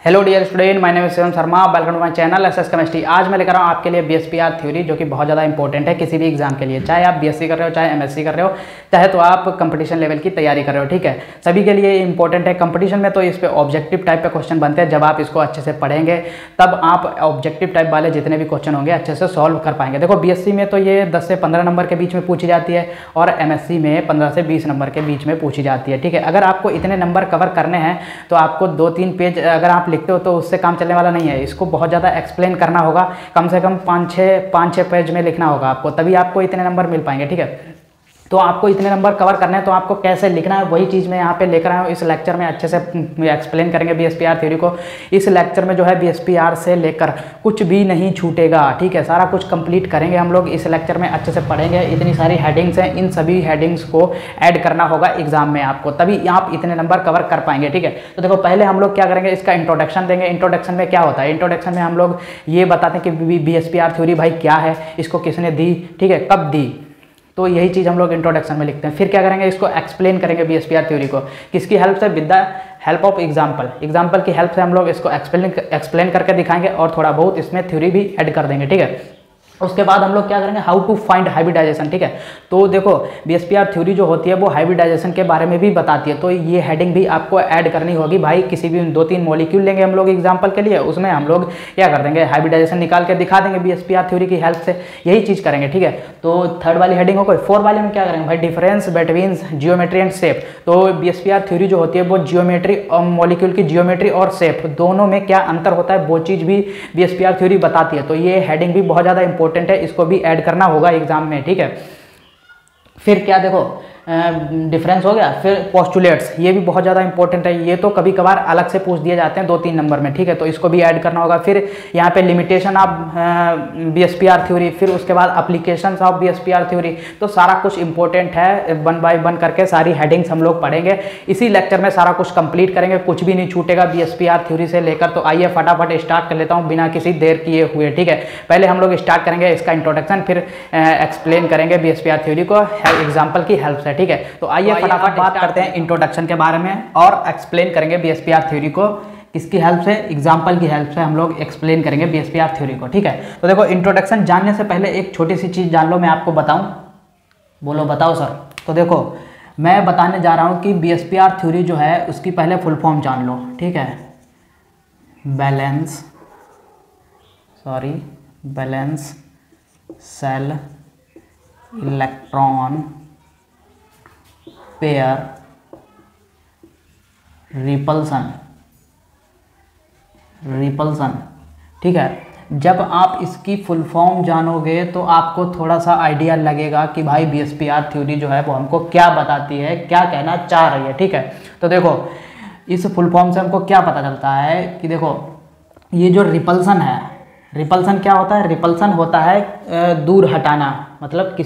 Hello dear student, my name is Shivam Sharma. Welcome to my channel SS chemistry. आज मैं लेकर आऊँ आपके लिए बीएसपीआर थ्योरी, जो कि बहुत ज़्यादा इंपॉर्टेंट है किसी भी एग्जाम के लिए। चाहे आप बीएससी कर रहे हो, चाहे एमएससी कर रहे हो, चाहे तो आप कंपटीशन लेवल की तैयारी कर रहे हो, ठीक है, सभी के लिए इंपॉर्टेंट है। कंपटीशन में तो इस पे ऑब्जेक्टिव टाइप पे क्वेश्चन बनते हैं। जब आप इसको अच्छे से पढ़ेंगे तब आप ऑब्जेक्टिव टाइप वाले जितने भी क्वेश्चन होंगे अच्छे से सॉल्व कर पाएंगे। देखो, बीएससी में तो ये 10 से 15 नंबर के बीच में पूछी जाती है और एमएससी में 15 से 20 नंबर के बीच में पूछी जाती है, ठीक है। अगर आपको इतने नंबर कवर करने हैं तो आपको 2-3 पेज अगर आप लिखते हो तो उससे चलने वाला नहीं है। इसको बहुत ज़्यादा एक्सप्लेन करना होगा, कम से कम 5-6 पेज में लिखना होगा आपको, तभी आपको इतने नंबर मिल पाएंगे, ठीक है। तो आपको इतने नंबर कवर करने हैं तो आपको कैसे लिखना है, वही चीज़ मैं यहाँ पे लेकर आया हूँ। इस लेक्चर में अच्छे से एक्सप्लेन करेंगे बीएसपीआर थ्योरी को। इस लेक्चर में जो है बीएसपीआर से लेकर कुछ भी नहीं छूटेगा, ठीक है। सारा कुछ कंप्लीट करेंगे हम लोग इस लेक्चर में, अच्छे से पढ़ेंगे। इतनी सारी हेडिंग्स हैं, इन सभी हेडिंग्स को ऐड करना होगा एग्जाम में आपको, तभी आप इतने नंबर कवर कर पाएंगे, ठीक है। तो देखो, पहले हम लोग क्या करेंगे, इसका इंट्रोडक्शन देंगे। इंट्रोडक्शन में क्या होता है, इंट्रोडक्शन में हम लोग ये बताते हैं कि बीएसपीआर थ्योरी भाई क्या है, इसको किसने दी, ठीक है, कब दी, तो यही चीज़ हम लोग इंट्रोडक्शन में लिखते हैं। फिर क्या करेंगे, इसको एक्सप्लेन करेंगे बीएसपीआर थ्योरी को, किसकी हेल्प से, with the help of example की हेल्प से हम लोग इसको एक्सप्लेन करके दिखाएंगे और थोड़ा बहुत इसमें थ्योरी भी ऐड कर देंगे, ठीक है। उसके बाद हम लोग क्या करेंगे, हाउ टू फाइंड हाइब्रिडाइजेशन, ठीक है। तो देखो, बीएसपीआर थ्योरी जो होती है वो हाइब्रिडाइजेशन के बारे में भी बताती है, तो ये हेडिंग भी आपको ऐड करनी होगी भाई। किसी भी 2-3 मॉलिक्यूल लेंगे हम लोग एग्जांपल के लिए, उसमें हम लोग क्या कर देंगे, हाइब्रिडाइजेशन निकाल के दिखा देंगे बीएसपीआर थ्योरी की हेल्प से, यही चीज़ करेंगे, ठीक है। तो 3rd वाली हेडिंग हो गई। 4 वाली में क्या करेंगे भाई, difference between geometry and shape. तो बीएसपीआर थ्योरी जो होती है वो जियोमेट्री और मॉलिक्यूल की जियोमेट्री और शेप दोनों में क्या अंतर होता है वो चीज़ भी बीएसपीआर थ्योरी बताती है। तो ये हेडिंग भी बहुत ज़्यादा इंपॉर्टेंट है, इसको भी ऐड करना होगा एग्जाम में, ठीक है। फिर क्या, देखो, डिफरेंस हो गया। फिर पोस्टुलेट्स, ये भी बहुत ज़्यादा इंपॉर्टेंट है, ये तो कभी कभार अलग से पूछ दिए जाते हैं 2-3 नंबर में, ठीक है, तो इसको भी ऐड करना होगा। फिर यहाँ पे लिमिटेशन ऑफ बीएसपीआर थ्योरी, फिर उसके बाद एप्लीकेशंस ऑफ बीएसपीआर थ्योरी, तो सारा कुछ इंपॉर्टेंट है। 1 बाय 1 करके सारी हेडिंग्स हम लोग पढ़ेंगे इसी लेक्चर में, सारा कुछ कंप्लीट करेंगे, कुछ भी नहीं छूटेगा बीएसपीआर थ्योरी से लेकर। तो आइए फटाफट स्टार्ट कर लेता हूँ बिना किसी देर किए हुए, ठीक है। पहले हम लोग स्टार्ट करेंगे इसका इंट्रोडक्शन, फिर एक्सप्लेन करेंगे बीएसपीआर थ्योरी को एग्जाम्पल की हेल्प से, ठीक है। तो आइए फटाफट बात करते हैं इंट्रोडक्शन के बारे में और एक्सप्लेन करेंगे बीएसपीआर थ्योरी को किसकी हेल्प से, एग्जाम्पल की हेल्प से हम लोग एक्सप्लेन करेंगे बीएसपीआर थ्योरी को, ठीक है। तो देखो, इंट्रोडक्शन जानने से पहले एक छोटी सी चीज़ जान लो, मैं आपको बताऊं। बोलो, बताओ सर। तो देखो, मैं बताने जा रहा हूं कि बीएसपीआर थ्योरी जो है उसकी पहले फुल फॉर्म जान लो, ठीक है। Balance shell electron pair repulsion, ठीक है। जब आप इसकी फुल फॉर्म जानोगे तो आपको थोड़ा सा आइडिया लगेगा कि भाई बीएसपीआर थ्योरी जो है वो हमको क्या बताती है, क्या कहना चाह रही है, ठीक है। तो देखो, इस फुल फॉर्म से हमको क्या पता चलता है कि देखो, ये जो रिपल्सन है, रिपल्सन क्या होता है, रिपल्सन होता है दूर हटाना, मतलब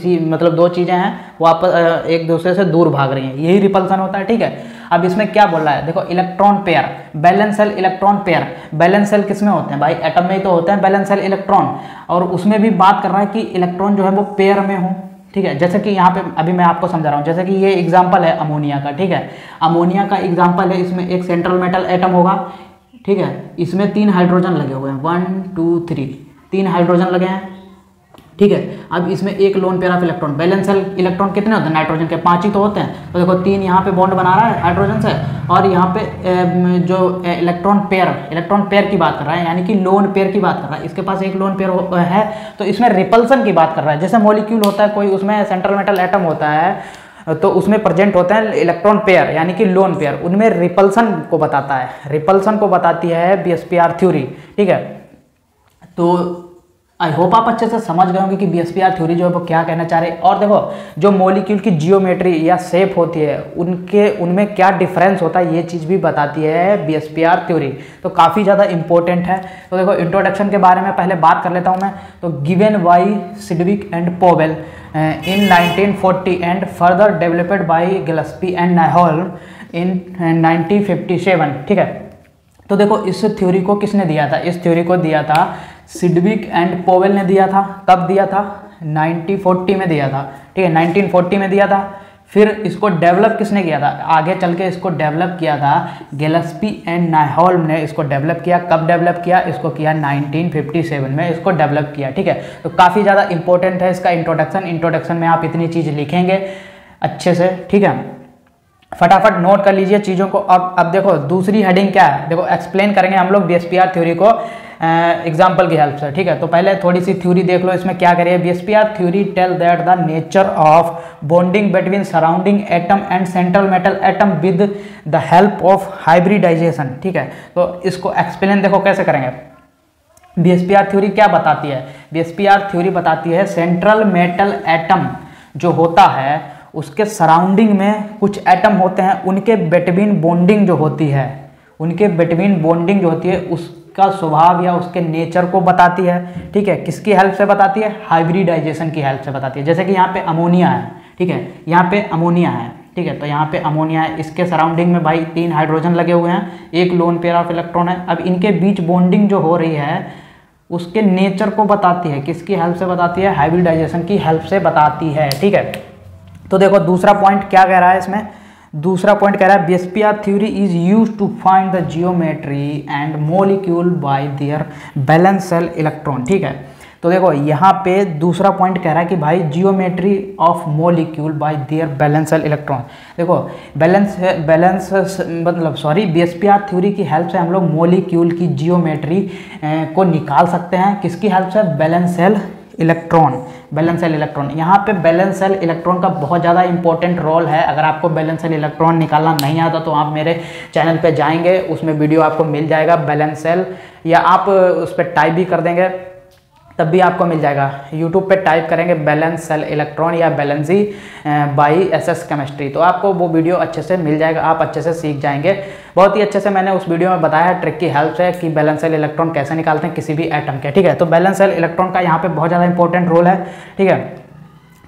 2 चीज़ें हैं वो आपस एक दूसरे से दूर भाग रही हैं, यही रिपल्सन होता है, ठीक है। अब इसमें क्या बोल रहा है, देखो, electron pair, valence shell electron pair. Valence shell किसमें होते हैं भाई, एटम में ही तो होते हैं बैलेंस सेल इलेक्ट्रॉन, और उसमें भी बात कर रहा है कि इलेक्ट्रॉन जो है वो पेयर में हो, ठीक है। जैसे कि यहाँ पे अभी मैं आपको समझा रहा हूँ, जैसे कि ये एग्जाम्पल है अमोनिया का, ठीक है। अमोनिया का एग्जाम्पल है, इसमें एक सेंट्रल मेटल एटम होगा, ठीक है। इसमें 3 हाइड्रोजन लगे हुए हैं, 1 2 3, 3 हाइड्रोजन लगे हैं, ठीक है। अब इसमें एक loan pair of electron, balance shell electron कितने होते हैं, नाइट्रोजन के 5 ही तो होते हैं। तो देखो, 3 यहाँ पे बॉन्ड बना रहा है हाइड्रोजन से, और यहाँ पे जो इलेक्ट्रॉन पेयर की बात कर रहा है, यानी कि लोन पेयर की बात कर रहा है। इसके पास एक लोन पेयर है, तो इसमें रिपल्सन की बात कर रहा है। जैसे मॉलिक्यूल होता है कोई, उसमें सेंट्रल मेटल एटम होता है, तो उसमें प्रेजेंट होते हैं इलेक्ट्रॉन पेयर यानी कि लोन पेयर, उनमें रिपल्सन को बताता है, रिपल्सन को बताती है बीएसपीआर थ्योरी, ठीक है। तो आई होप आप अच्छे से समझ गए होंगे कि बीएसपीआर थ्योरी जो है वो क्या कहना चाह रही है। और देखो, जो मॉलिक्यूल की जियोमेट्री या शेप होती है उनमें क्या डिफरेंस होता है, ये चीज़ भी बताती है बीएसपीआर थ्योरी, तो काफ़ी ज़्यादा इंपॉर्टेंट है। तो देखो, इंट्रोडक्शन के बारे में पहले बात कर लेता हूँ मैं। तो given by Sidgwick and Powell in 1940 and further developed by Gillespie and Newholm in 1957, ठीक है। तो देखो, इस थ्योरी को किसने दिया था, इस थ्योरी को दिया था सिडविक एंड पोवेल ने दिया था। कब दिया था, 1940 में दिया था, ठीक है, 1940 में दिया था। फिर इसको डेवलप किसने किया था, आगे चल के इसको डेवलप किया था गिलेस्पी एंड नायहोल्म ने इसको डेवलप किया। कब डेवलप किया, इसको किया 1957 में इसको डेवलप किया। ठीक है, तो काफ़ी ज़्यादा इंपॉर्टेंट है इसका इंट्रोडक्शन में आप इतनी चीज़ लिखेंगे अच्छे से। ठीक है, फटाफट नोट कर लीजिए चीज़ों को। अब देखो दूसरी हेडिंग क्या है, देखो एक्सप्लेन करेंगे हम लोग बीएसपीआर थ्योरी को एग्जाम्पल की हेल्प से। ठीक है, तो पहले थोड़ी सी थ्योरी देख लो, इसमें क्या करिए। VSEPR theory tell that the nature of bonding between surrounding atom and central metal atom with the help of hybridisation. ठीक है, तो इसको एक्सप्लेन देखो कैसे करेंगे। बीएसपीआर थ्योरी क्या बताती है, बीएसपीआर थ्योरी बताती है सेंट्रल मेटल एटम जो होता है उसके सराउंडिंग में कुछ एटम होते हैं, उनके बिटवीन बॉन्डिंग जो होती है, उनके बिटवीन बॉन्डिंग जो होती है उसका स्वभाव या उसके नेचर को बताती है। ठीक है, किसकी हेल्प से बताती है, हाइब्रिडाइजेशन की हेल्प से बताती है। जैसे कि यहाँ पे अमोनिया है, ठीक है, यहाँ पे अमोनिया है, ठीक है, तो यहाँ पे अमोनिया है, इसके सराउंडिंग में भाई 3 हाइड्रोजन लगे हुए हैं, एक लोन पेयर ऑफ इलेक्ट्रॉन है। अब इनके बीच बॉन्डिंग जो हो रही है उसके नेचर को बताती है, किसकी हेल्प से बताती है, हाइब्रिडाइजेशन की हेल्प से बताती है। ठीक है, तो देखो दूसरा पॉइंट क्या कह रहा है इसमें, दूसरा पॉइंट कह रहा है VSEPR theory is used to find the geometry and molecule by their valence shell electron. ठीक है, तो देखो यहाँ पे दूसरा पॉइंट कह रहा है कि भाई geometry of molecule by their valence shell electron. देखो बीएसपीआर थ्योरी की हेल्प से हम लोग मॉलिक्यूल की जियोमेट्री को निकाल सकते हैं, किसकी हेल्प से, balance shell electron. Balance shell electron, यहाँ पे बैलेंस सेल इलेक्ट्रॉन का बहुत ज़्यादा इंपॉर्टेंट रोल है। अगर आपको बैलेंस सेल इलेक्ट्रॉन निकालना नहीं आता तो आप मेरे चैनल पे जाएंगे, उसमें वीडियो आपको मिल जाएगा बैलेंस सेल, या आप उस पर टाइप भी कर देंगे तब भी आपको मिल जाएगा। यूट्यूब पे टाइप करेंगे बैलेंस सेल इलेक्ट्रॉन या बैलेंसी बाई एसएस केमिस्ट्री, तो आपको वो वीडियो अच्छे से मिल जाएगा, आप अच्छे से सीख जाएंगे। बहुत ही अच्छे से मैंने उस वीडियो में बताया ट्रिक की हेल्प से कि बैलेंस सेल इलेक्ट्रॉन कैसे निकालते हैं किसी भी एटम के। ठीक है, तो बैलेंस सेल इलेक्ट्रॉन का यहाँ पे बहुत ज़्यादा इंपॉर्टेंट रोल है। ठीक है,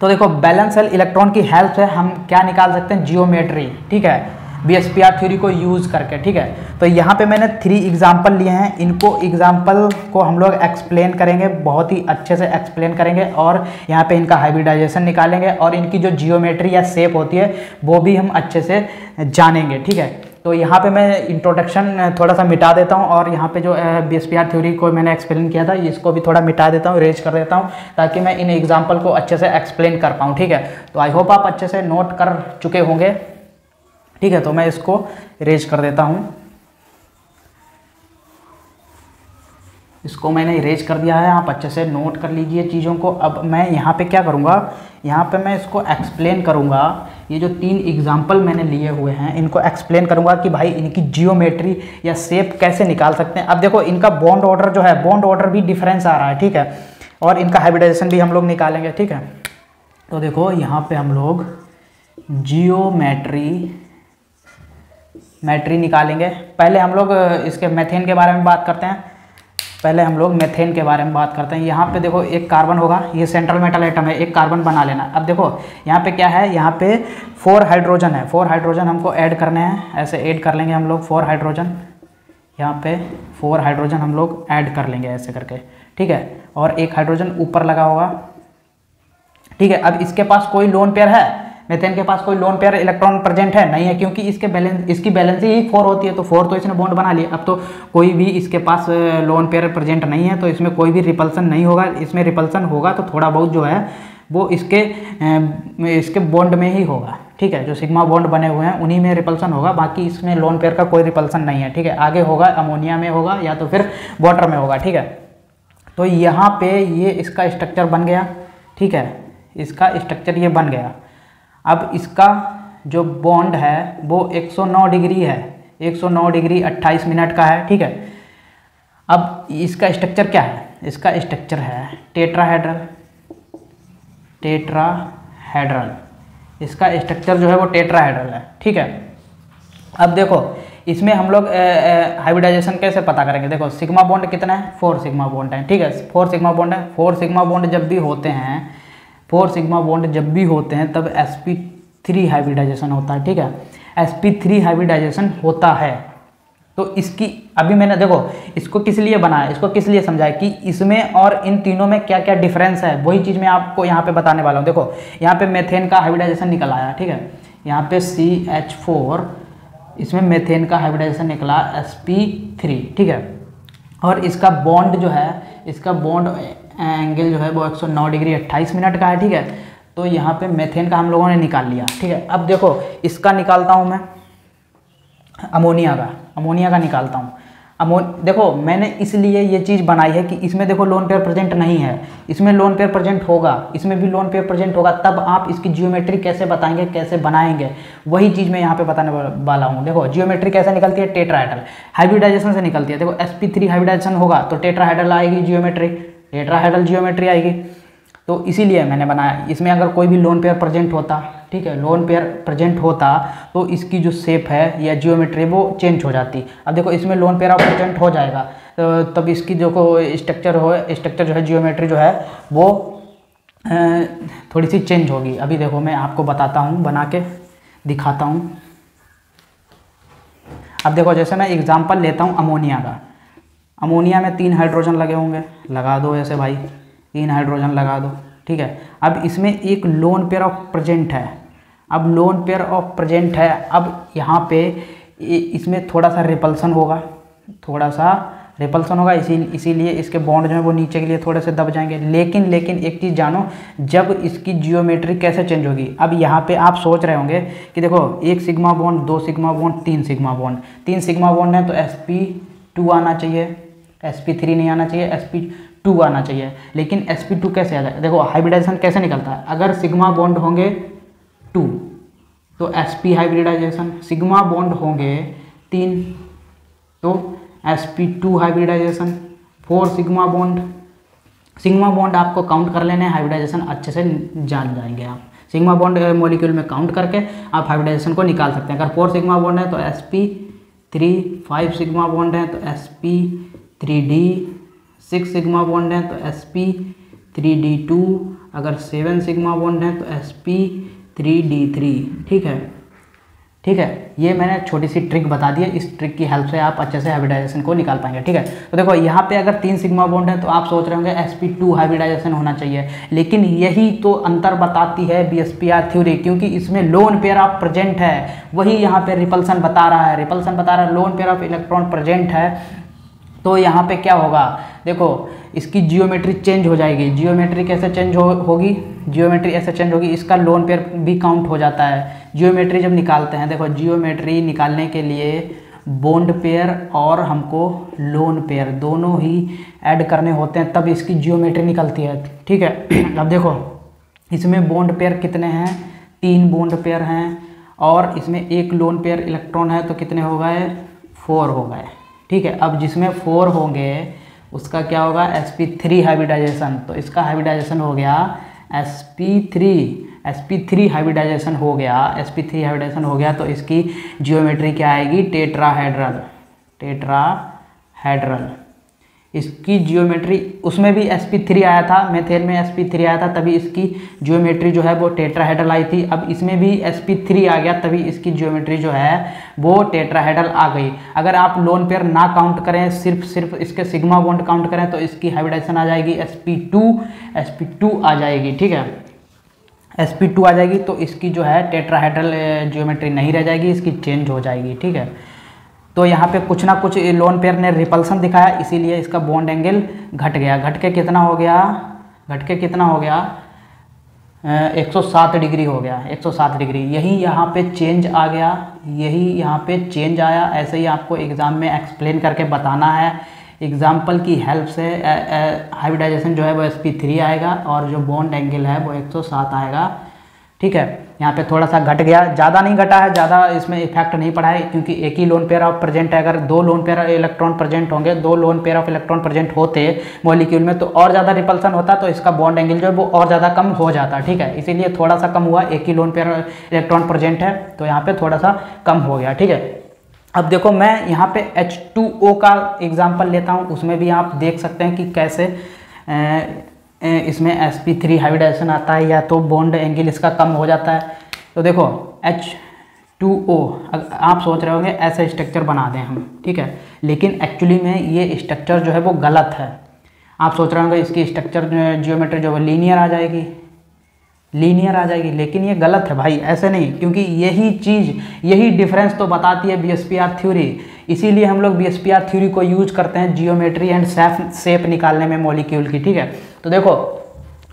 तो देखो बैलेंस सेल इलेक्ट्रॉन की हेल्प से हम क्या निकाल सकते हैं, जियोमेट्री। ठीक है, बीएसपीआर थ्योरी को यूज़ करके। ठीक है, तो यहाँ पे मैंने 3 एग्जाम्पल लिए हैं, इनको एग्जाम्पल को हम लोग एक्सप्लेन करेंगे, बहुत ही अच्छे से एक्सप्लेन करेंगे, और यहाँ पे इनका हाइब्रिडाइजेशन निकालेंगे, और इनकी जो जियोमेट्री या शेप होती है वो भी हम अच्छे से जानेंगे। ठीक है, तो यहाँ पे मैं इंट्रोडक्शन थोड़ा सा मिटा देता हूँ, और यहाँ पे जो बीएसपीआर थ्योरी को मैंने एक्सप्लेन किया था इसको भी थोड़ा मिटा देता हूँ, रेज कर देता हूँ, ताकि मैं इन एग्जाम्पल को अच्छे से एक्सप्लेन कर पाऊँ। ठीक है, तो आई होप आप अच्छे से नोट कर चुके होंगे। ठीक है, तो मैं इसको इरेज कर देता हूँ, इसको मैंने इरेज कर दिया है, आप अच्छे से नोट कर लीजिए चीज़ों को। अब मैं यहाँ पे क्या करूँगा, यहाँ पे मैं इसको एक्सप्लेन करूँगा, ये जो 3 एग्जाम्पल मैंने लिए हुए हैं इनको एक्सप्लेन करूँगा कि भाई इनकी जियोमेट्री या शेप कैसे निकाल सकते हैं। अब देखो इनका बॉन्ड ऑर्डर जो है, बॉन्ड ऑर्डर भी डिफरेंस आ रहा है। ठीक है, और इनका हाइब्रिडाइजेशन भी हम लोग निकालेंगे। ठीक है, तो देखो यहाँ पर हम लोग जियोमेट्री निकालेंगे। पहले हम लोग इसके मेथेन के बारे में बात करते हैं, पहले हम लोग मेथेन के बारे में बात करते हैं। यहाँ पे देखो एक कार्बन होगा, ये सेंट्रल मेटल एटम है, एक कार्बन बना लेना। अब देखो यहाँ पे क्या है, यहाँ पे 4 हाइड्रोजन है, 4 हाइड्रोजन हमको ऐड करने हैं, ऐसे ऐड कर लेंगे हम लोग 4 हाइड्रोजन, यहाँ पे 4 हाइड्रोजन हम लोग ऐड कर लेंगे ऐसे करके। ठीक है, और एक हाइड्रोजन ऊपर लगा होगा। ठीक है, अब इसके पास कोई लोन पेयर है, मेथेन के पास कोई लोन पेयर इलेक्ट्रॉन प्रेजेंट है नहीं है, क्योंकि इसकी बैलेंस ही 4 होती है, तो 4 तो इसने बॉन्ड बना लिया। अब तो कोई भी इसके पास लोन पेयर प्रेजेंट नहीं है, तो इसमें कोई भी रिपल्सन नहीं होगा। इसमें रिपल्सन होगा तो थोड़ा बहुत जो है वो इसके बॉन्ड में ही होगा। ठीक है, जो सिग्मा बॉन्ड बने हुए हैं उन्हीं में रिपल्सन होगा, बाकी इसमें लोन पेयर का कोई रिपल्सन नहीं है। ठीक है, आगे होगा अमोनिया में होगा या तो फिर वाटर में होगा। ठीक है, तो यहाँ पे ये इसका स्ट्रक्चर बन गया। ठीक है, इसका स्ट्रक्चर ये बन गया। अब इसका जो बॉन्ड है वो 109 डिग्री है, 109 डिग्री 28 मिनट का है। ठीक है, अब इसका स्ट्रक्चर क्या है, इसका स्ट्रक्चर है टेट्राहेड्रल, इसका स्ट्रक्चर जो है वो टेट्राहेड्रल है। ठीक है, अब देखो इसमें हम लोग हाइब्रिडाइजेशन कैसे पता करेंगे। देखो सिग्मा बॉन्ड कितना है, 4 सिग्मा बॉन्ड है। ठीक है, 4 सिग्मा बॉन्ड है। 4 सिग्मा बॉन्ड जब भी होते हैं, 4 सिग्मा बॉन्ड जब भी होते हैं तब sp3 हाइब्रिडाइजेशन होता है। ठीक है, sp3 हाइब्रिडाइजेशन होता है। तो इसकी अभी मैंने देखो इसको किस लिए बनाया, इसको किस लिए समझाया कि इसमें और इन तीनों में क्या क्या डिफरेंस है, वही चीज़ मैं आपको यहाँ पे बताने वाला हूँ। देखो यहाँ पे मेथेन का हाइब्रिडाइजेशन निकल आया, ठीक है, यहाँ पे CH4, इसमें मेथेन का हाइब्रिडाइजेशन निकला sp3, ठीक है, और इसका बॉन्ड जो है, इसका बॉन्ड एंगल जो है वो 109 डिग्री 28 मिनट का है, ठीक है। तो यहाँ पे मेथेन का हम लोगों ने निकाल लिया, ठीक है। अब देखो इसका निकालता हूँ मैं, अमोनिया का निकालता हूँ। देखो मैंने इसलिए ये चीज़ बनाई है कि इसमें देखो लोन पेयर प्रेजेंट नहीं है, इसमें लोन पेयर प्रेजेंट होगा, इसमें भी लोन पेयर प्रेजेंट होगा, तब आप इसकी जियोमेट्री कैसे बताएंगे, कैसे बनाएंगे, वही चीज़ मैं यहाँ पे बताने वाला हूँ। देखो जियोमेट्री कैसे निकलती है, टेट्राहेड्रल हाइब्रिडाइजेशन से निकलती है। देखो sp3 हाइब्रिडाइजेशन होगा तो टेट्राहेड्रल आएगी जियोमेट्री, टेट्राहेड्रल जियोमेट्री आएगी। तो इसीलिए मैंने बनाया। इसमें अगर कोई भी लोन पेयर प्रेजेंट होता, ठीक है, लोन पेयर प्रेजेंट होता तो इसकी जो शेप है या जियोमेट्री वो चेंज हो जाती। अब देखो इसमें लोन पेयर प्रेजेंट हो जाएगा तो तब इसकी जो स्ट्रक्चर जो है, जियोमेट्री जो है वो थोड़ी सी चेंज होगी। अभी देखो मैं आपको बताता हूँ, बना के दिखाता हूँ। अब देखो जैसे मैं एग्जांपल लेता हूँ अमोनिया का। अमोनिया में 3 हाइड्रोजन लगे होंगे, लगा दो ऐसे भाई, 3 हाइड्रोजन लगा दो, ठीक है। अब इसमें एक लोन पेयर ऑफ प्रेजेंट है, अब लोन पेयर ऑफ प्रेजेंट है, अब यहाँ पे इसमें थोड़ा सा रिपल्सन होगा, इसीलिए इसके बॉन्ड जो है वो नीचे के लिए थोड़े से दब जाएंगे। लेकिन एक चीज़ जानो, जब इसकी जियोमेट्री कैसे चेंज होगी। अब यहाँ पे आप सोच रहे होंगे कि देखो 1 sigma bond, 2 sigma bond, 3 sigma bond, 3 sigma bond है तो sp2 आना चाहिए, sp3 नहीं आना चाहिए, sp2 आना चाहिए। लेकिन sp2 कैसे आ जाए, देखो हाइब्रिडाइजेशन कैसे निकलता है, अगर सिग्मा बॉन्ड होंगे 2 तो sp हाइब्रिडाइजेशन, सिग्मा बॉन्ड होंगे 3 तो sp2 हाइब्रिडाइजेशन, 4 सिग्मा बॉन्ड आपको काउंट कर लेने हैं, हाइब्रिडाइजेशन अच्छे से जान जाएंगे आप। सिग्मा बॉन्ड मॉलिक्यूल में काउंट करके आप हाइब्रिडाइजेशन को निकाल सकते हैं। अगर 4 सिग्मा बॉन्ड है तो sp3, 5 सिग्मा बॉन्ड है तो sp3d, 6 सिग्मा बॉन्ड है तो sp3d2, अगर 7 सिग्मा बॉन्ड है तो sp3d3, ठीक है। ये मैंने छोटी सी ट्रिक बता दी है, इस ट्रिक की हेल्प से आप अच्छे से हाइब्रिडाइजेशन को निकाल पाएंगे, ठीक है। तो देखो यहाँ पे अगर 3 सिग्मा बॉन्ड है तो आप सोच रहे होंगे sp2 हाइब्रिडाइजेशन होना चाहिए, लेकिन यही तो अंतर बताती है BSPR थ्योरी, क्योंकि इसमें लोन पेयर ऑफ प्रेजेंट है, वही यहाँ पे रिपल्सन बता रहा है, loan pair of electron present है। तो यहाँ पे क्या होगा, देखो इसकी जियोमेट्री चेंज हो जाएगी। जियोमेट्री कैसे चेंज होगी, जियोमेट्री ऐसे चेंज होगी, इसका लोन पेयर भी काउंट हो जाता है। जियोमेट्री जब निकालते हैं, देखो जियोमेट्री निकालने के लिए बॉन्ड पेयर और हमको लोन पेयर दोनों ही ऐड करने होते हैं, तब इसकी जियोमेट्री निकलती है, ठीक है। अब देखो इसमें बॉन्ड पेयर कितने हैं, 3 बॉन्ड पेयर हैं, और इसमें एक लोन पेयर इलेक्ट्रॉन है तो कितने हो गए, 4 हो गए, ठीक है। अब जिसमें 4 होंगे उसका क्या होगा, sp3 हाइब्रिडाइजेशन, तो इसका हाइब्रिडाइजेशन हो गया sp3 हाइब्रिडाइजेशन हो गया, तो इसकी जियोमेट्री क्या आएगी, टेट्राहेड्रल। इसकी जियोमेट्री, उसमें भी sp3 आया था, मेथेन में sp3 आया था, तभी इसकी जियोमेट्री जो है वो टेट्राहेड्रल आई थी। अब इसमें भी sp3 आ गया, तभी इसकी जियोमेट्री जो है वो टेट्राहेड्रल आ गई। अगर आप लोन पेयर ना काउंट करें, सिर्फ इसके सिग्मा बॉन्ड काउंट करें, तो इसकी हाइब्रिडाइजेशन आ जाएगी sp2 आ जाएगी, ठीक है, sp2 आ जाएगी। तो इसकी जो है टेट्राहेड्रल जियोमेट्री नहीं रह जाएगी, इसकी चेंज हो जाएगी, ठीक है। तो यहाँ पे कुछ ना कुछ लोन पेयर ने रिपल्सन दिखाया, इसीलिए इसका बॉन्ड एंगल घट गया। घट के कितना हो गया 107 डिग्री हो गया, 107 डिग्री। यही यहाँ पे चेंज आ गया, ऐसे ही आपको एग्ज़ाम में एक्सप्लेन करके बताना है। एग्जाम्पल की हेल्प से हाइब्रिडाइजेशन जो है वो sp3 आएगा और जो बॉन्ड एंगल है वो 107 आएगा, ठीक है। यहाँ पे थोड़ा सा घट गया, ज़्यादा नहीं घटा है, ज़्यादा इसमें इफेक्ट नहीं पड़ा है, क्योंकि एक ही लोन पेयर ऑफ प्रेजेंट है। अगर 2 लोन पेयर इलेक्ट्रॉन प्रेजेंट होंगे, 2 loan pair of electron present होते मॉलिक्यूल में, तो और ज़्यादा रिपल्सन होता, तो इसका बॉन्ड एंगल जो है वो और ज़्यादा कम हो जाता, ठीक है। इसीलिए थोड़ा सा कम हुआ, एक ही लोन पेयर इलेक्ट्रॉन प्रेजेंट है तो यहाँ पर थोड़ा सा कम हो गया, ठीक है। अब देखो मैं यहाँ पे H2O का एग्जाम्पल लेता हूँ, उसमें भी आप देख सकते हैं कि कैसे इसमें sp3 हाइब्रिडाइजेशन आता है, या तो बॉन्ड एंगल इसका कम हो जाता है। तो देखो H2O। आप सोच रहे होंगे ऐसा स्ट्रक्चर बना दें हम, ठीक है, लेकिन एक्चुअली में ये स्ट्रक्चर जो है वो गलत है। आप सोच रहे होंगे इसकी स्ट्रक्चर जियोमेट्री जो है लीनियर आ जाएगी, लीनियर आ जाएगी, लेकिन ये गलत है भाई, ऐसे नहीं, क्योंकि यही चीज़, यही डिफरेंस तो बताती है BSPR थ्योरी। इसीलिए हम लोग BSPR थ्योरी को यूज करते हैं जियोमेट्री एंड शेप निकालने में मॉलिक्यूल की, ठीक है। तो देखो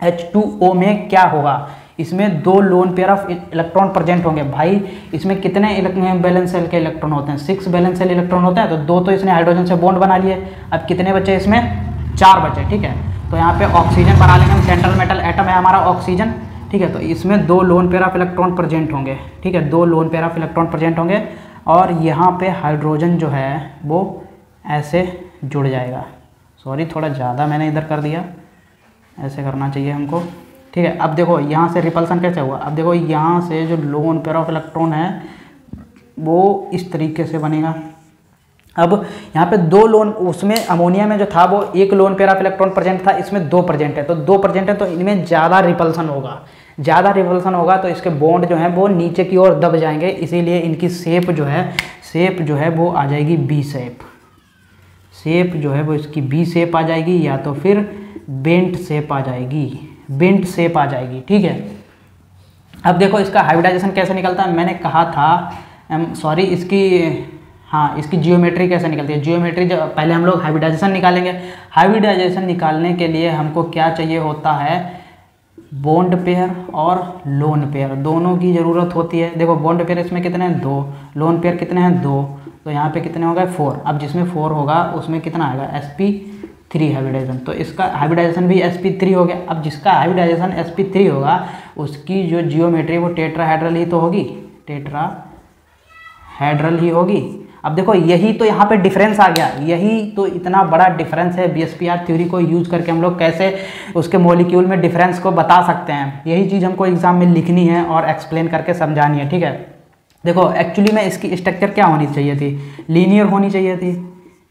H2O में क्या होगा, इसमें 2 loan pair of electron present होंगे। भाई इसमें कितने बैलेंस सेल के इलेक्ट्रॉन होते हैं, 6 बैलेंस सेल इलेक्ट्रॉन होते हैं, तो 2 तो इसने हाइड्रोजन से बॉन्ड बना लिए। अब कितने बचे इसमें, 4 बचे, ठीक है। तो यहाँ पे ऑक्सीजन बना लेंगे हम, सेंट्रल मेटल एटम है हमारा ऑक्सीजन, ठीक है। तो इसमें 2 loan pair of electron present होंगे, ठीक है, 2 loan pair of electron present होंगे, और यहाँ पे हाइड्रोजन जो है वो ऐसे जुड़ जाएगा। सॉरी, थोड़ा ज़्यादा मैंने इधर कर दिया, ऐसे करना चाहिए हमको, ठीक है। अब देखो यहाँ से रिपल्सन कैसे हुआ, अब देखो यहाँ से जो लोन पेयर ऑफ इलेक्ट्रॉन है वो इस तरीके से बनेगा। अब यहाँ पे 2 लोन, उसमें अमोनिया में जो था वो 1 loan pair of electron present था, इसमें 2 प्रेजेंट है, तो 2 प्रेजेंट है, तो इनमें ज़्यादा रिपल्सन होगा, ज़्यादा रिपल्सन होगा, तो इसके बॉन्ड जो है वो नीचे की ओर दब जाएंगे, इसीलिए इनकी शेप जो है वो आ जाएगी बी शेप। शेप जो है वो इसकी बी शेप आ जाएगी, या तो फिर बेंट शेप आ जाएगी, बेंट शेप आ जाएगी, ठीक है। अब देखो इसका हाइब्रिडाइजेशन कैसे निकलता है, मैंने कहा था, सॉरी, इसकी जियोमेट्री कैसे निकलती है। जियोमेट्री जो पहले हम लोग हाइब्रिडाइजेशन निकालेंगे। हाइब्रिडाइजेशन निकालने के लिए हमको क्या चाहिए होता है, बॉन्ड पेयर और लोन पेयर, दोनों की ज़रूरत होती है। देखो बॉन्ड पेयर इसमें कितने हैं, 2, लोन पेयर कितने हैं, 2, तो यहाँ पे कितने हो गए, 4। अब जिसमें 4 होगा उसमें कितना आएगा, sp3 हाइब्रिडाइजेशन, तो इसका हाइब्रिडाइजेशन भी sp3 हो गया। अब जिसका हाइब्रिडाइजेशन sp3 होगा उसकी जो जियोमेट्री वो टेट्राहेड्रल ही तो होगी, टेट्राहेड्रल ही होगी। अब देखो यही तो यहाँ पे डिफरेंस आ गया, यही तो इतना बड़ा डिफरेंस है। BSPR थ्योरी को यूज करके हम लोग कैसे उसके मॉलिक्यूल में डिफरेंस को बता सकते हैं, यही चीज़ हमको एग्जाम में लिखनी है और एक्सप्लेन करके समझानी है, ठीक है। देखो एक्चुअली में इसकी स्ट्रक्चर क्या होनी चाहिए थी, लीनियर होनी चाहिए थी,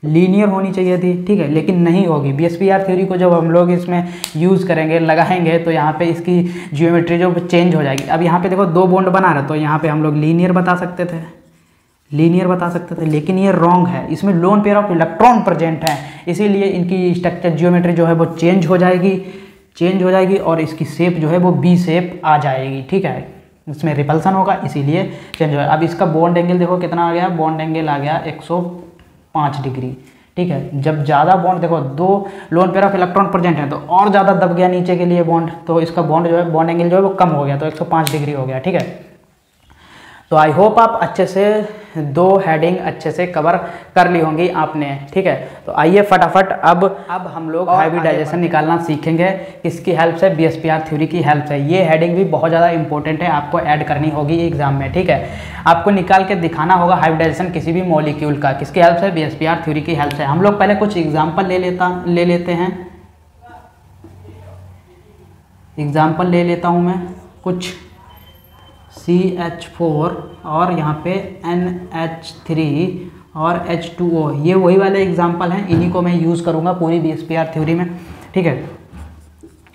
लीनियर होनी चाहिए थी, ठीक है, लेकिन नहीं होगी। BSPR थ्योरी को जब हम लोग इसमें यूज़ करेंगे, लगाएंगे, तो यहाँ पे इसकी जियोमेट्री जो चेंज हो जाएगी। अब यहाँ पे देखो 2 बॉन्ड बना रहे, तो यहाँ पे हम लोग लीनियर बता सकते थे, लीनियर बता सकते थे, लेकिन ये रॉन्ग है, इसमें loan pair of electron present है, इसीलिए इनकी स्ट्रक्चर जियोमेट्री जो है वो चेंज हो जाएगी, और इसकी शेप जो है वो बी शेप आ जाएगी, ठीक है। इसमें रिपल्सन होगा, इसीलिए चेंज होगा। अब इसका बॉन्ड एंगल देखो कितना आ गया, बॉन्ड एंगल आ गया 105 डिग्री, ठीक है। जब ज़्यादा बॉन्ड, देखो 2 loan pair of electron present है, तो और ज़्यादा दब गया नीचे के लिए बॉन्ड, तो इसका बॉन्ड जो है, बॉन्ड एंगल जो है वो कम हो गया, तो 105 डिग्री हो गया, ठीक है। तो आई होप आप अच्छे से 2 हेडिंग अच्छे से कवर कर ली होंगी आपने, ठीक है। तो आइए फटाफट अब हम लोग हाइब्रिडाइजेशन निकालना सीखेंगे, किसकी हेल्प से, BSPR थ्योरी की हेल्प से। ये हेडिंग भी बहुत ज़्यादा इंपॉर्टेंट है, आपको ऐड करनी होगी एग्जाम में, ठीक है। आपको निकाल के दिखाना होगा हाइब्रिडाइजेशन किसी भी मॉलिक्यूल का, किसकी हेल्प से, BSPR थ्योरी की हेल्प से। हम लोग पहले कुछ एग्जाम्पल ले लेते हैं, एग्जाम्पल ले लेता हूँ मैं कुछ, CH4 और यहाँ पे NH3 और H2O, ये वही वाले एग्जाम्पल हैं, इन्हीं को मैं यूज़ करूँगा पूरी BSPR थ्योरी में, ठीक है।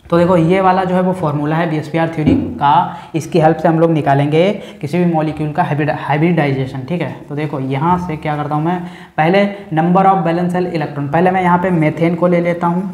तो देखो ये वाला जो है वो फॉर्मूला है BSPR थ्योरी का, इसकी हेल्प से हम लोग निकालेंगे किसी भी मॉलिक्यूल का हाइब्रिडाइजेशन, ठीक है। तो देखो यहाँ से क्या करता हूँ मैं, पहले number of valence shell electron, पहले मैं यहाँ पे मेथेन को ले लेता हूँ,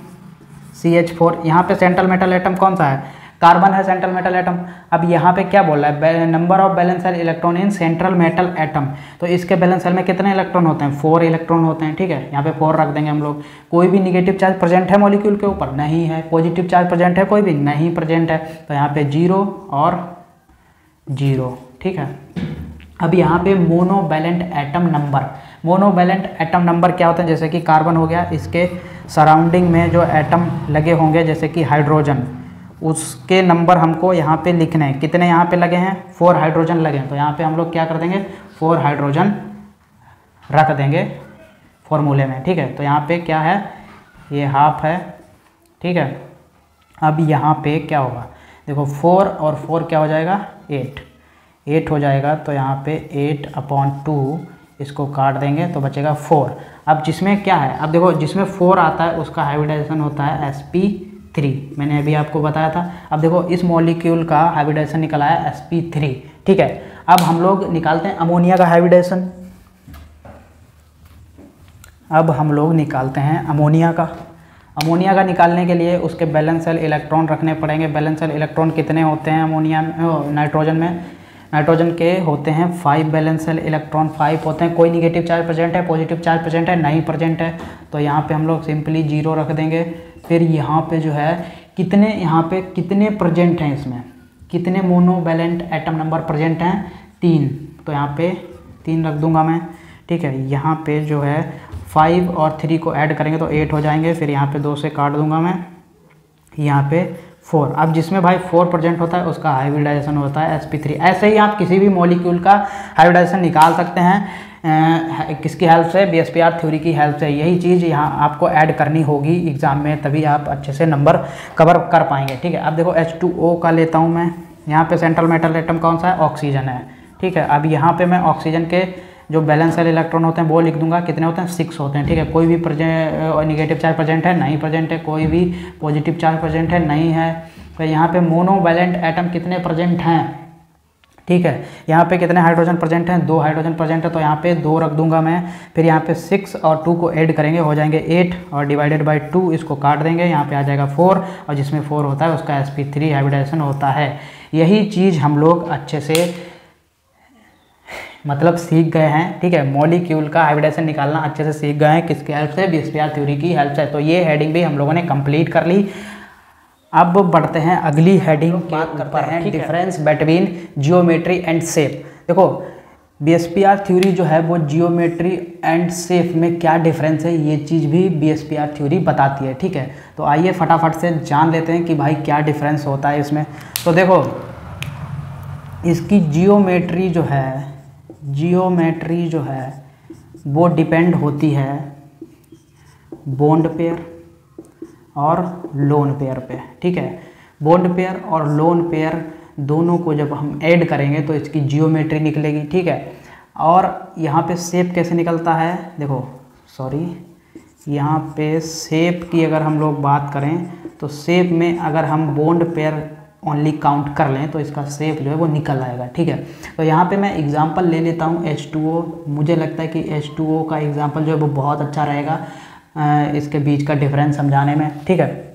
CH4, यहाँ पे सेंट्रल मेटल एटम कौन सा है, कार्बन है सेंट्रल मेटल एटम। अब यहाँ पे क्या बोल रहा है, number of valence shell electron in central metal atom, तो इसके बैलेंस शेल में कितने इलेक्ट्रॉन होते हैं, 4 इलेक्ट्रॉन होते हैं, ठीक है। यहाँ पे 4 रख देंगे हम लोग। कोई भी निगेटिव चार्ज प्रेजेंट है मॉलिक्यूल के ऊपर, नहीं है। पॉजिटिव चार्ज प्रेजेंट है, कोई भी नहीं प्रेजेंट है, तो यहाँ पे 0 और 0, ठीक है। अब यहाँ पे monovalent atom number, monovalent atom number क्या होता है, जैसे कि कार्बन हो गया, इसके सराउंडिंग में जो एटम लगे होंगे जैसे कि हाइड्रोजन, उसके नंबर हमको यहाँ पे लिखने हैं। कितने यहाँ पे लगे हैं, 4 हाइड्रोजन लगे हैं, तो यहाँ पे हम लोग क्या कर देंगे, 4 हाइड्रोजन रख देंगे फॉर्मूले में, ठीक है। तो यहाँ पे क्या है, ये हाफ है, ठीक है। अब यहाँ पे क्या होगा, देखो 4 और 4 क्या हो जाएगा, 8 हो जाएगा, तो यहाँ पे 8/2 इसको काट देंगे तो बचेगा 4। अब जिसमें क्या है, अब देखो जिसमें 4 आता है उसका हाइब्रिडाइजेशन होता है sp3, मैंने अभी आपको बताया था। अब देखो इस मॉलिक्यूल का हाइब्रिडाइजेशन निकला है sp3, ठीक है। अब हम लोग निकालते हैं अमोनिया का हाइब्रिडाइजेशन। अब हम लोग निकालते हैं अमोनिया का। अमोनिया का निकालने के लिए उसके बैलेंस सेल इलेक्ट्रॉन रखने पड़ेंगे। बैलेंस सेल इलेक्ट्रॉन कितने होते हैं अमोनिया में, नाइट्रोजन में? नाइट्रोजन के होते हैं 5 बैलेंस सेल इलेक्ट्रॉन 5 होते हैं। कोई निगेटिव चार्ज प्रेजेंट है, पॉजिटिव चार्ज प्रेजेंट है, नहीं प्रेजेंट है, तो यहाँ पे हम लोग सिंपली 0 रख देंगे। फिर यहाँ पे जो है कितने, यहाँ पे कितने प्रेजेंट हैं, इसमें कितने मोनोवैलेंट एटम नंबर प्रेजेंट हैं? 3, तो यहाँ पे 3 रख दूंगा मैं, ठीक है। यहाँ पे जो है 5 और 3 को ऐड करेंगे तो 8 हो जाएंगे। फिर यहाँ पे 2 से काट दूंगा मैं, यहाँ पे 4। अब जिसमें भाई 4 प्रेजेंट होता है उसका हाइब्रिडाइजेशन होता है sp3। ऐसे ही आप किसी भी मॉलिक्यूल का हाइब्रिडाइजेशन निकाल सकते हैं, किसकी हेल्प से? BSPR थ्योरी की हेल्प से। यही चीज़ यहाँ आपको ऐड करनी होगी एग्जाम में, तभी आप अच्छे से नंबर कवर कर पाएंगे, ठीक है। अब देखो H2O का लेता हूँ मैं। यहाँ पे सेंट्रल मेटल एटम कौन सा है? ऑक्सीजन है, ठीक है। अब यहाँ पे मैं ऑक्सीजन के जो बैलेंस सेल इलेक्ट्रॉन होते हैं वो लिख दूंगा, कितने होते हैं? 6 होते हैं, ठीक है। कोई भी निगेटिव चार्ज प्रेजेंट है? नहीं प्रेजेंट है। कोई भी पॉजिटिव चार्ज प्रेजेंट है? नहीं है। तो यहाँ पे मोनोवैलेंट एटम कितने प्रेजेंट हैं? ठीक है। यहाँ पे कितने हाइड्रोजन प्रेजेंट हैं? 2 हाइड्रोजन प्रेजेंट है, तो यहाँ पे 2 रख दूंगा मैं। फिर यहाँ पे 6 और 2 को ऐड करेंगे, हो जाएंगे 8, और डिवाइडेड बाई 2 इसको काट देंगे, यहाँ पे आ जाएगा 4, और जिसमें 4 होता है उसका sp3 हाइब्रिडाइजेशन होता है। यही चीज़ हम लोग अच्छे से मतलब सीख गए हैं, ठीक है। मॉलिक्यूल का हाइब्रिडाइजेशन निकालना अच्छे से सीख गए हैं, किसकी हेल्प से? BSPR थ्योरी की हेल्प से। तो ये हेडिंग भी हम लोगों ने कंप्लीट कर ली। अब बढ़ते हैं अगली हेडिंग, बात करते हैं difference between geometry and shape. देखो BSPR थ्योरी जो है वो जियोमेट्री एंड शेप में क्या डिफरेंस है, ये चीज़ भी BSPR थ्योरी बताती है, ठीक है। तो आइए फटाफट से जान लेते हैं कि भाई क्या डिफरेंस होता है इसमें। तो देखो इसकी जियोमेट्री जो है वो डिपेंड होती है बॉन्ड पेयर और लोन पेयर पे, ठीक है। बॉन्ड पेयर और लोन पेयर दोनों को जब हम ऐड करेंगे तो इसकी जियोमेट्री निकलेगी, ठीक है। और यहाँ पे शेप कैसे निकलता है? देखो यहाँ पे शेप की अगर हम लोग बात करें तो शेप में अगर हम बॉन्ड पेयर ओनली काउंट कर लें तो इसका शेप जो है वो निकल आएगा, ठीक है। तो यहाँ पे मैं एग्जांपल ले लेता हूँ H2O। मुझे लगता है कि H2O का एग्जांपल जो है वो बहुत अच्छा रहेगा इसके बीच का डिफरेंस समझाने में, ठीक है।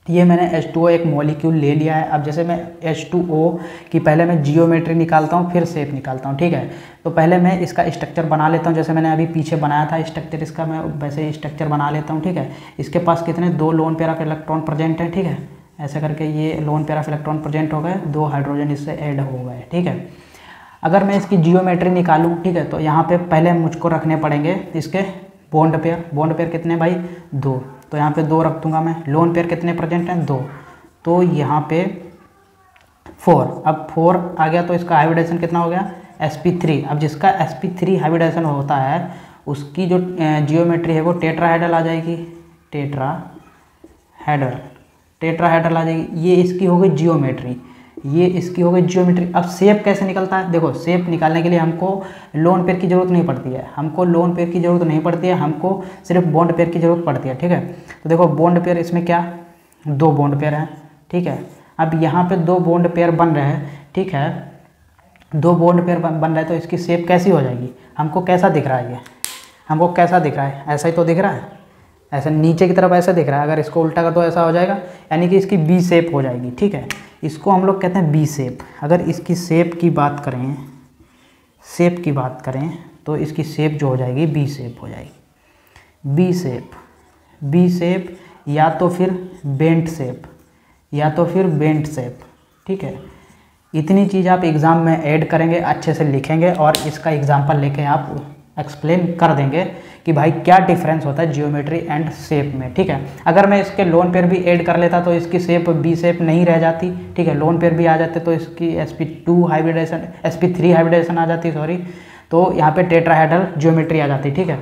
ये मैंने H2O एक मॉलिक्यूल ले लिया है। अब जैसे मैं H2O की पहले मैं जियोमेट्री निकालता हूँ, फिर शेप निकालता हूँ, ठीक है। तो पहले मैं इसका स्ट्रक्चर बना लेता हूँ, जैसे मैंने अभी पीछे बनाया था स्ट्रक्चर इसका, मैं वैसे स्ट्रक्चर बना लेता हूँ, ठीक है। इसके पास कितने 2 loan pair of electron present है, ठीक है। ऐसे करके ये loan pair of electron present हो गए, 2 हाइड्रोजन इससे ऐड हो गए, ठीक है। अगर मैं इसकी जियोमेट्री निकालूँ, ठीक है, तो यहाँ पे पहले मुझको रखने पड़ेंगे इसके बॉन्ड पेयर कितने भाई? 2, तो यहाँ पे 2 रख दूंगा मैं। लोन पेयर कितने प्रेजेंट हैं? 2, तो यहाँ पे 4। अब 4 आ गया तो इसका हाइब्रिडाइजेशन कितना हो गया? sp3। अब जिसका sp3 हाइब्रिडाइजेशन होता है उसकी जो जियोमेट्री है वो टेट्राहेड्रल आ जाएगी, टेट्राहेड्रल आ जाएगी। ये इसकी हो गई जियोमेट्री, ये इसकी हो गई जियोमेट्री। अब शेप कैसे निकलता है? देखो शेप निकालने के लिए हमको लोन पेयर की ज़रूरत नहीं पड़ती है, हमको सिर्फ बॉन्ड पेयर की ज़रूरत पड़ती है, ठीक है। तो देखो बॉन्ड पेयर इसमें क्या 2 बॉन्ड पेयर हैं, ठीक है। अब यहाँ पे 2 बॉन्ड पेयर बन रहे हैं, ठीक है। 2 बॉन्ड पेयर बन रहे हैं तो इसकी शेप कैसी हो जाएगी? हमको कैसा दिख रहा है? ये हमको कैसा दिख रहा है? ऐसा ही तो दिख रहा है, ऐसा नीचे की तरफ ऐसा दिख रहा है। अगर इसको उल्टा कर तो ऐसा हो जाएगा, यानी कि इसकी बी शेप हो जाएगी, ठीक है। इसको हम लोग कहते हैं बी शेप। अगर इसकी शेप की बात करें तो इसकी शेप जो हो जाएगी बी शेप हो जाएगी। बी शेप या तो फिर बेंट शेप, ठीक है। इतनी चीज़ आप एग्ज़ाम में ऐड करेंगे, अच्छे से लिखेंगे और इसका एग्जाम्पल लेके आप एक्सप्लेन कर देंगे कि भाई क्या डिफरेंस होता है जियोमेट्री एंड शेप में, ठीक है। अगर मैं इसके लोन पेयर भी ऐड कर लेता तो इसकी शेप बी शेप नहीं रह जाती, ठीक है। लोन पेयर भी आ जाते तो इसकी sp3 हाइब्रिडाइजेशन आ जाती, तो यहाँ पे टेट्राहेड्रल जियोमेट्री आ जाती, ठीक है।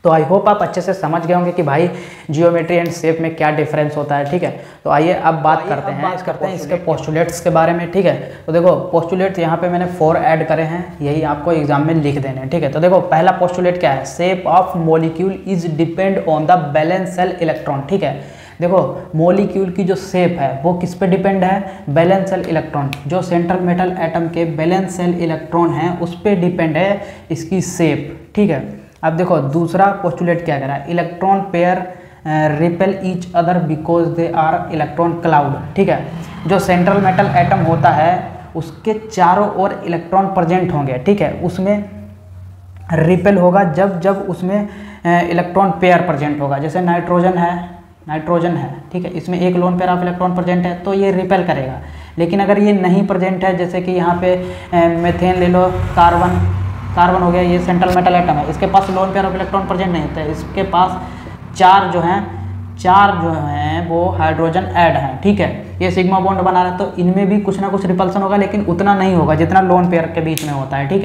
तो आई होप आप अच्छे से समझ गए होंगे कि भाई जियोमेट्री एंड शेप में क्या डिफरेंस होता है, ठीक है। तो आइए अब बात करते हैं इसके पोस्टुलेट्स के बारे में, ठीक है। तो देखो पोस्टुलेट्स यहाँ पे मैंने 4 ऐड करे हैं, यही आपको एग्जाम में लिख देने हैं, ठीक है। तो देखो पहला पोस्टुलेट क्या है? Shape of molecule is depend on the balance shell electron, ठीक है। देखो मॉलिक्यूल की जो शेप है वो किस पे डिपेंड है, वैलेंस शेल इलेक्ट्रॉन, जो सेंट्रल मेटल एटम के वैलेंस शेल इलेक्ट्रॉन हैं उस पे डिपेंड है इसकी शेप, ठीक है। अब देखो दूसरा पोस्टुलेट क्या कह रहा है, electron pair repel each other because they are electron cloud, ठीक है। जो सेंट्रल मेटल एटम होता है उसके चारों ओर इलेक्ट्रॉन प्रेजेंट होंगे, ठीक है, उसमें रिपेल होगा जब जब उसमें इलेक्ट्रॉन पेयर प्रेजेंट होगा। जैसे नाइट्रोजन है, ठीक है, इसमें एक loan pair of electron present है तो ये रिपेल करेगा। लेकिन अगर ये नहीं प्रेजेंट है, जैसे कि यहाँ पे मेथेन ले लो, कार्बन हो गया, ये सेंट्रल मेटल एटम है, इसके पास lone pair of electron present नहीं होता है, इसके पास चार जो हैं वो हाइड्रोजन ऐड हैं, ठीक है, ये सिग्मा बॉन्ड बना रहा है, तो इनमें भी कुछ ना कुछ रिपल्सन होगा, लेकिन उतना नहीं होगा जितना लोन पेयर के बीच में होता है, ठीक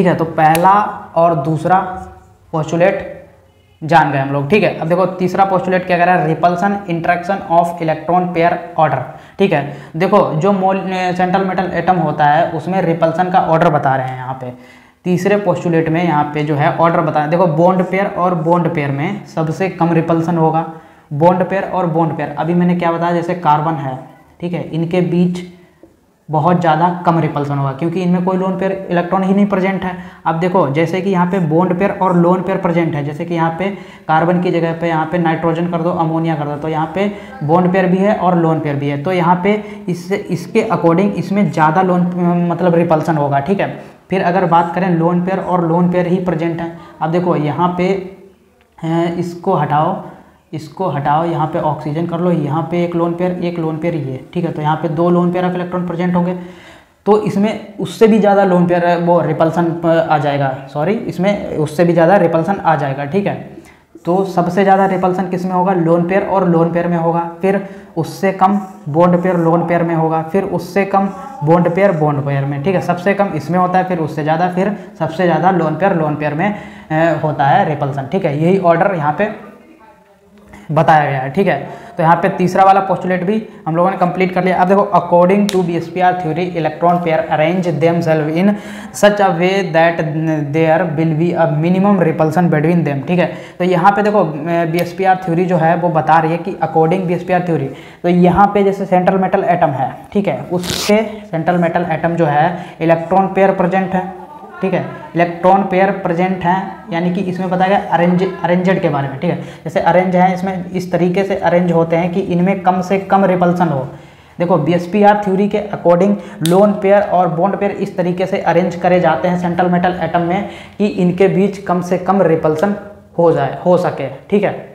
है। तो पहला और दूसरा पोस्टुलेट जान गए हम लोग, ठीक है। अब देखो तीसरा पोस्टुलेट क्या कह रहा है, repulsion interaction of electron pair order, ठीक है। देखो जो सेंट्रल मेटल एटम होता है उसमें रिपल्सन का ऑर्डर बता रहे हैं यहाँ पे, तीसरे पोस्टुलेट में यहाँ पे जो है ऑर्डर बता रहे हैं। देखो बॉन्ड पेयर और बॉन्ड पेयर में सबसे कम रिपल्सन होगा, बॉन्ड पेयर और बॉन्ड पेयर, अभी मैंने क्या बताया, जैसे कार्बन है, ठीक है, इनके बीच बहुत ज़्यादा कम रिपल्सन होगा क्योंकि इनमें कोई लोन पेयर इलेक्ट्रॉन ही नहीं प्रेजेंट है। अब देखो जैसे कि यहाँ पे बॉन्ड पेयर और लोन पेयर प्रेजेंट है, जैसे कि यहाँ पे कार्बन की जगह पे यहाँ पे नाइट्रोजन कर दो, अमोनिया कर दो, तो यहाँ पे बॉन्ड पेयर भी है और लोन पेयर भी है, तो यहाँ पे इसके अकॉर्डिंग इसमें ज़्यादा मतलब रिपल्सन होगा, ठीक है। फिर अगर बात करें लोन पेयर और लोन पेयर ही प्रेजेंट है, अब देखो यहाँ पे इसको हटाओ, यहाँ पे ऑक्सीजन कर लो, यहाँ पे एक लोन पेयर ये, ठीक है, तो यहाँ पे दो loan pair of electron present होंगे, तो इसमें उससे भी ज़्यादा लोन पेयर वो रिपल्सन आ जाएगा, इसमें उससे भी ज़्यादा रिपल्सन आ जाएगा, ठीक है। तो सबसे ज़्यादा रिपल्सन किस में होगा, लोन पेयर और लोन पेयर में होगा, फिर उससे कम बॉन्ड पेयर लोन पेयर में होगा, फिर उससे कम बॉन्ड पेयर में, ठीक है, सबसे कम इसमें होता है, फिर उससे ज़्यादा, फिर सबसे ज़्यादा लोन पेयर में होता है रिपल्सन, ठीक है। यही ऑर्डर यहाँ पे बताया गया है, ठीक है। तो यहाँ पे तीसरा वाला पोस्टुलेट भी हम लोगों ने कंप्लीट कर लिया। अब देखो according to VSEPR theory electron pair arrange themselves in such a way that there will be a minimum repulsion between them, ठीक है। तो यहाँ पे देखो बीएसपीआर थ्योरी जो है वो बता रही है कि अकॉर्डिंग बीएसपीआर थ्योरी, तो यहाँ पे जैसे सेंट्रल मेटल एटम है, ठीक है, उसके सेंट्रल मेटल एटम जो है इलेक्ट्रॉन पेयर प्रेजेंट है, ठीक है, इलेक्ट्रॉन पेयर प्रेजेंट हैं, यानी कि इसमें बताया गया अरेंजेड के बारे में, ठीक है। जैसे अरेंज है, इसमें इस तरीके से अरेंज होते हैं कि इनमें कम से कम रिपल्सन हो। देखो बीएसपीआर थ्योरी के अकॉर्डिंग लोन पेयर और बॉन्ड पेयर इस तरीके से अरेंज करे जाते हैं सेंट्रल मेटल एटम में कि इनके बीच कम से कम रिपल्सन हो सके, ठीक है।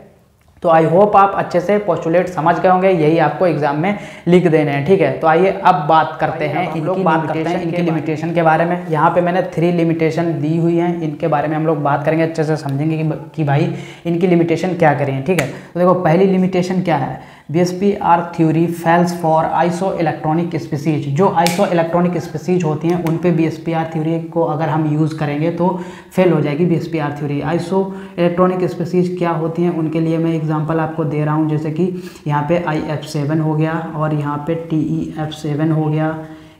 तो आई होप आप अच्छे से पोस्टुलेट समझ गए होंगे, यही आपको एग्जाम में लिख देने हैं, ठीक है। तो आइए अब बात करते हैं इनकी लिमिटेशन के बारे में। यहाँ पे मैंने 3 लिमिटेशन दी हुई हैं, इनके बारे में हम लोग बात करेंगे, अच्छे से समझेंगे कि भाई इनकी लिमिटेशन क्या करें, ठीक है। तो देखो पहली लिमिटेशन क्या है, VSEPR theory fails for iso electronic species. जो आइसो इलेक्ट्रॉनिक स्पीसीज होती हैं उन पे बीएसपीआर थ्योरी को अगर हम यूज़ करेंगे तो फेल हो जाएगी बीएसपीआर थ्योरी। आइसो इलेक्ट्रॉनिक स्पीसीज क्या होती हैं उनके लिए मैं एग्जांपल आपको दे रहा हूं, जैसे कि यहाँ पे IF7 हो गया और यहाँ पे TeF7 हो गया।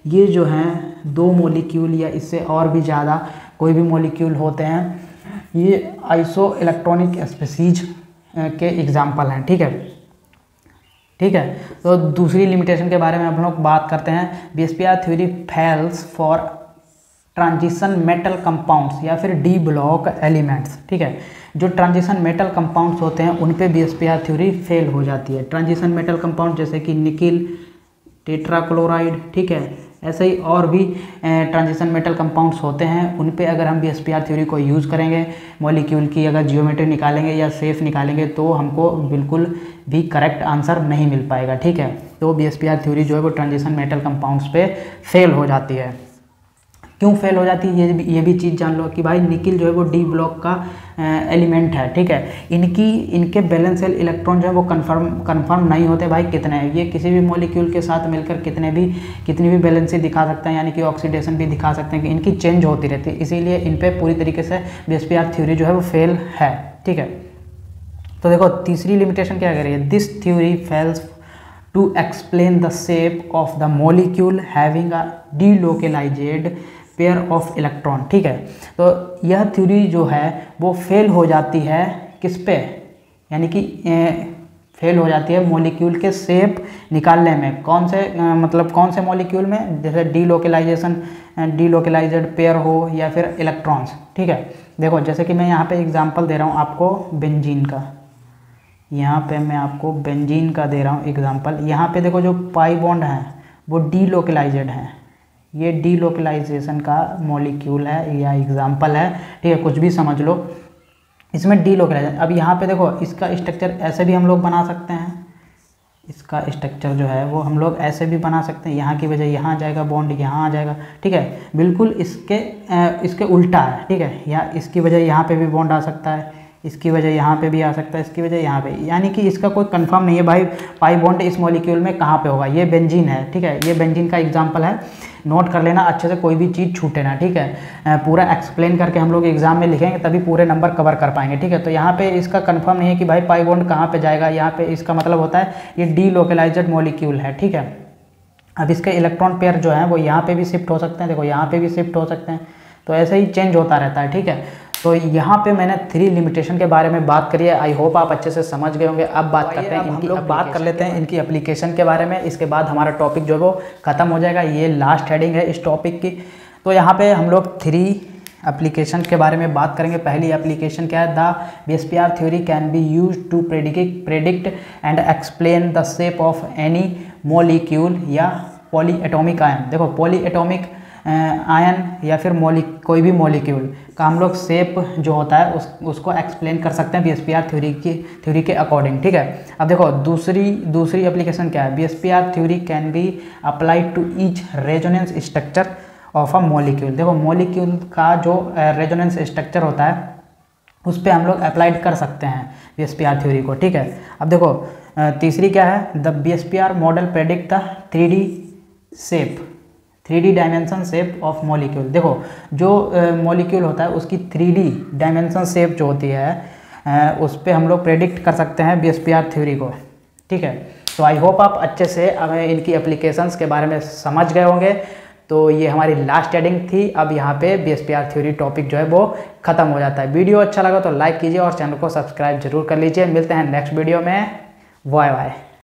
ये जो हैं 2 मॉलिक्यूल या इससे और भी ज़्यादा कोई भी मॉलिक्यूल होते हैं, ये आइसो इलेक्ट्रॉनिक स्पीसीज के एग्जाम्पल हैं, ठीक है। तो दूसरी लिमिटेशन के बारे में हम लोग बात करते हैं। VSEPR theory fails for transition metal compounds या फिर डी ब्लॉक एलिमेंट्स, ठीक है। जो ट्रांजिशन मेटल कंपाउंड्स होते हैं उन पे बीएसपीआर थ्योरी फेल हो जाती है। ट्रांजिशन मेटल कंपाउंड जैसे कि निकिल, टेट्राक्लोराइड, ठीक है, ऐसे ही और भी ट्रांजिशन मेटल कंपाउंड्स होते हैं, उन पे अगर हम बीएसपीआर थ्योरी को यूज़ करेंगे, मॉलिक्यूल की अगर जियोमेट्री निकालेंगे या शेप निकालेंगे तो हमको बिल्कुल भी करेक्ट आंसर नहीं मिल पाएगा, ठीक है। तो बीएसपीआर थ्योरी जो है वो ट्रांजिशन मेटल कंपाउंड्स पे फेल हो जाती है। क्यों फेल हो जाती है ये भी चीज़ जान लो कि भाई निकिल जो है वो डी ब्लॉक का एलिमेंट है, ठीक है। इनके बैलेंस शेल इलेक्ट्रॉन जो है वो कंफर्म नहीं होते भाई कितने हैं। ये किसी भी मॉलिक्यूल के साथ मिलकर कितनी भी बैलेंसी दिखा सकते हैं, यानी कि ऑक्सीडेशन भी दिखा सकते हैं कि इनकी चेंज होती रहती है, इसीलिए इन पर पूरी तरीके से बीएसपीआर थ्योरी जो है वो फेल है, ठीक है। तो देखो तीसरी लिमिटेशन क्या कह रही है, this theory fails to explain the shape of the molecule having a delocalised pair of electron, ठीक है। तो यह थ्योरी जो है वो फेल हो जाती है किस पे, यानी कि फेल हो जाती है मॉलिक्यूल के शेप निकालने में। कौन से मतलब कौन से मॉलिक्यूल में, जैसे डीलोकलाइज्ड पेयर हो या फिर इलेक्ट्रॉन्स। ठीक है, देखो जैसे कि मैं यहाँ पे एग्जांपल दे रहा हूँ आपको बेंजीन का, यहाँ पे मैं आपको बेंजीन का दे रहा हूँ एग्जांपल। यहाँ पे देखो जो पाई बॉन्ड है वो डीलोकलाइज्ड है, ये डीलोकलाइजेशन का मॉलिक्यूल है या एग्जांपल है। ठीक है, कुछ भी समझ लो, इसमें डीलोकलाइजेशन। अब यहाँ पे देखो इसका स्ट्रक्चर ऐसे भी हम लोग बना सकते हैं, इसका स्ट्रक्चर जो है वो हम लोग ऐसे भी बना सकते हैं, यहाँ की वजह यहाँ आ जाएगा बॉन्ड, यहाँ आ जाएगा। ठीक है, बिल्कुल इसके उल्टा है। ठीक है, या इसकी वजह यहाँ पे भी बॉन्ड आ सकता है, इसकी वजह यहाँ पे भी आ सकता है, इसकी वजह यहाँ पे, यानी कि इसका कोई कंफर्म नहीं है भाई पाई बॉन्ड इस मॉलिक्यूल में कहाँ पे होगा। ये बेंजीन है। ठीक है, ये बेंजीन का एग्जांपल है, नोट कर लेना अच्छे से, कोई भी चीज़ छूटे ना। ठीक है, पूरा एक्सप्लेन करके हम लोग एग्जाम में लिखेंगे तभी पूरे नंबर कवर कर पाएंगे। ठीक है, तो यहाँ पे इसका कंफर्म नहीं है कि भाई पाई बॉन्ड कहाँ पे जाएगा। यहाँ पे इसका मतलब होता है ये डीलोकलाइज्ड मॉलिक्यूल है। ठीक है, अब इसके इलेक्ट्रॉन पेयर जो है वो यहाँ पे भी शिफ्ट हो सकते हैं, देखो यहाँ पे भी शिफ्ट हो सकते हैं, तो ऐसे ही चेंज होता रहता है। ठीक है, तो यहाँ पे मैंने 3 लिमिटेशन के बारे में बात करी है, आई होप आप अच्छे से समझ गए होंगे। अब बात करते हैं इनकी, अब बात कर लेते हैं इनकी एप्लीकेशन के बारे में। इसके बाद हमारा टॉपिक जो है वो ख़त्म हो जाएगा, ये लास्ट हेडिंग है इस टॉपिक की। तो यहाँ पे हम लोग 3 एप्लीकेशन के बारे में बात करेंगे। पहली एप्लीकेशन क्या है, the BSPR theory can be use to predict and explain the shape of any molecule या पॉलीएटॉमिक आयन। देखो पॉलीएटॉमिक आयन या फिर कोई भी मॉलिक्यूल का हम लोग शेप जो होता है उसको एक्सप्लेन कर सकते हैं BSPR थ्योरी के अकॉर्डिंग। ठीक है, अब देखो दूसरी एप्लीकेशन क्या है, BSPR theory can be applied to each resonance structure of a molecule. देखो मॉलिक्यूल का जो रेजोनेंस स्ट्रक्चर होता है उस पर हम लोग अप्लाइड कर सकते हैं BSPR थ्योरी को। ठीक है, अब देखो तीसरी क्या है, the BSPR model predict the 3D dimension shape of molecule. देखो जो मॉलिक्यूल होता है उसकी 3D डायमेंशन शेप जो होती है उस पर हम लोग प्रेडिक्ट कर सकते हैं BSPR थ्योरी को। ठीक है, तो आई होप आप अच्छे से इनकी एप्लीकेशंस के बारे में समझ गए होंगे। तो ये हमारी लास्ट हेडिंग थी। अब यहाँ पे BSPR थ्योरी टॉपिक जो है वो खत्म हो जाता है। वीडियो अच्छा लगा तो लाइक कीजिए और चैनल को सब्सक्राइब जरूर कर लीजिए। मिलते हैं नेक्स्ट वीडियो में, बाय बाय।